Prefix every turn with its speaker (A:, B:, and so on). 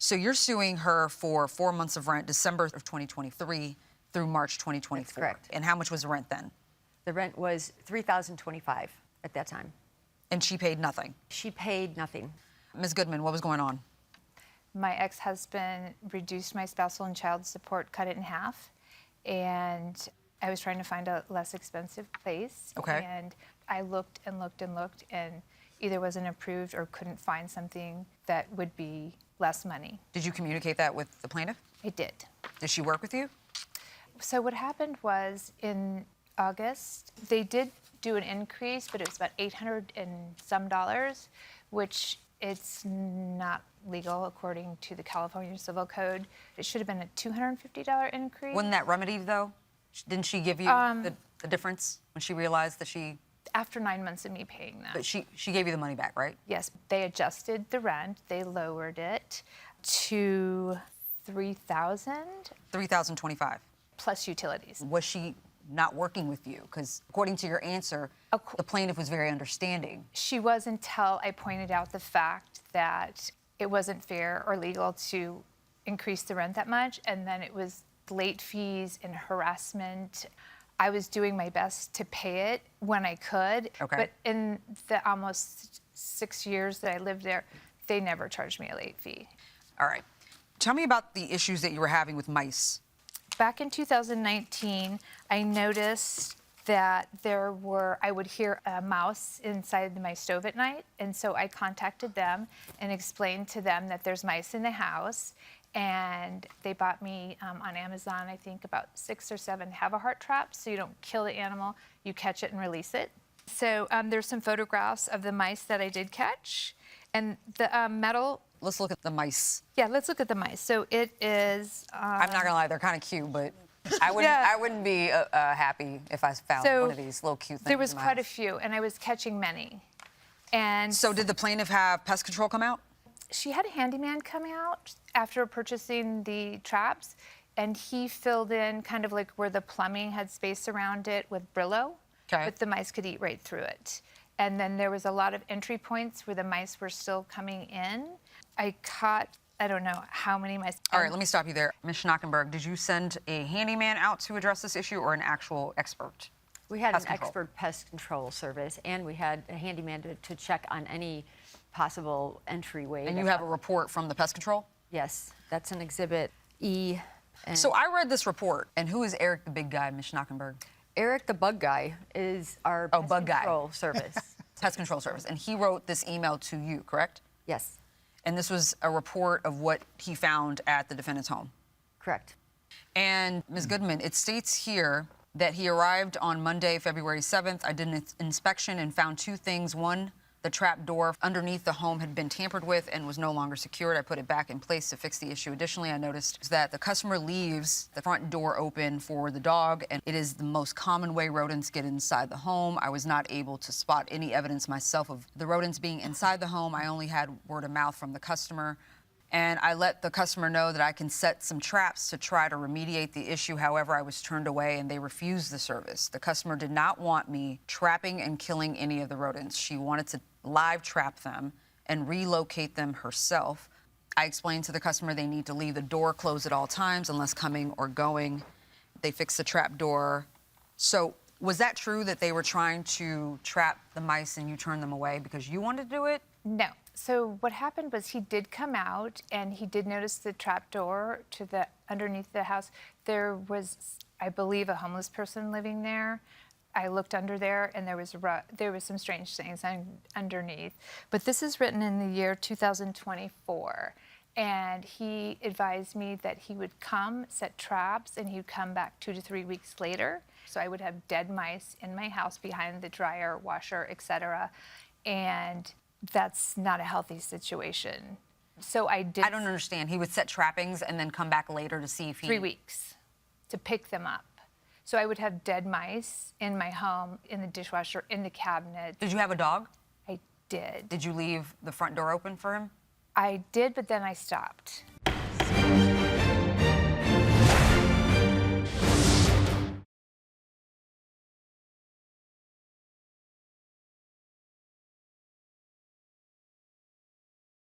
A: So you're suing her for 4 months of rent, December of 2023 through March 2024.
B: That's correct.
A: And how much was the rent then?
B: The rent was $3,025 at that time.
A: And she paid nothing?
B: She paid nothing.
A: Ms. Goodman, what was going on?
C: My ex-husband reduced my spousal and child support, cut it in half, and I was trying to find a less expensive place.
A: Okay.
C: And I looked and looked and looked, and either wasn't approved or couldn't find something that would be less money.
A: Did you communicate that with the plaintiff?
C: I did.
A: Did she work with you?
C: So what happened was in August, they did do an increase, but it was about $800 and some, which it's not legal according to the California Civil Code. It should have been a $250 increase.
A: Wasn't that remedied, though? Didn't she give you the difference when she realized that she...
C: After 9 months of me paying them.
A: But she gave you the money back, right?
C: Yes, they adjusted the rent. They lowered it to $3,000
A: $3,025.
C: plus utilities.
A: Was she not working with you? Because according to your answer, the plaintiff was very understanding.
C: She was until I pointed out the fact that it wasn't fair or legal to increase the rent that much, and then it was late fees and harassment. I was doing my best to pay it when I could, but in the almost 6 years that I lived there, they never charged me a late fee.
A: All right. Tell me about the issues that you were having with mice.
C: Back in 2019, I noticed that I would hear a mouse inside my stove at night, and so I contacted them and explained to them that there's mice in the house, and they bought me on Amazon, I think, about 6 or 7 have-a-heart traps, so you don't kill the animal, you catch it and release it. So there's some photographs of the mice that I did catch, and the metal...
A: Let's look at the mice.
C: Yeah, let's look at the mice. So it is...
A: I'm not gonna lie, they're kind of cute, but I wouldn't be happy if I found one of these little cute things.
C: There was quite a few, and I was catching many. And
A: so did the plaintiff have pest control come out?
C: She had a handyman come out after purchasing the traps, and he filled in kind of like where the plumbing had space around it with Brillo, but the mice could eat right through it. And then there was a lot of entry points where the mice were still coming in. I caught, I don't know how many mice.
A: All right, let me stop you there. Ms. Schnackenberg, did you send a handyman out to address this issue or an actual expert?
B: We had an expert pest control service, and we had a handyman to check on any possible entryway.
A: And you have a report from the pest control?
B: Yes, that's an Exhibit E.
A: So I read this report, and who is Eric the big guy, Ms. Schnackenberg?
B: Eric the bug guy is our pest control service.
A: Pest control service. And he wrote this email to you, correct?
B: Yes.
A: And this was a report of what he found at the defendant's home?
B: Correct.
A: And Ms. Goodman, it states here that he arrived on Monday, February 7th. I did an inspection and found 2 things. One, the trap door underneath the home had been tampered with and was no longer secured. I put it back in place to fix the issue. Additionally, I noticed that the customer leaves the front door open for the dog, and it is the most common way rodents get inside the home. I was not able to spot any evidence myself of the rodents being inside the home. I only had word of mouth from the customer. And I let the customer know that I can set some traps to try to remediate the issue. However, I was turned away and they refused the service. The customer did not want me trapping and killing any of the rodents. She wanted to live trap them and relocate them herself. I explained to the customer they need to leave the door closed at all times unless coming or going. They fixed the trap door. So was that true that they were trying to trap the mice and you turned them away because you wanted to do it?
C: No. So what happened was he did come out and he did notice the trap door to the underneath the house. There was, I believe, a homeless person living there. I looked under there and there was some strange things underneath. But this is written in the year 2024. And he advised me that he would come, set traps, and he'd come back 2 to 3 weeks later. So I would have dead mice in my house behind the dryer, washer, etc. And that's not a healthy situation. So I did...
A: I don't understand. He would set trappings and then come back later to see if he...
C: 3 weeks to pick them up. So I would have dead mice in my home, in the dishwasher, in the cabinet.
A: Did you have a dog?
C: I did.
A: Did you leave the front door open for him?
C: I did, but then I stopped.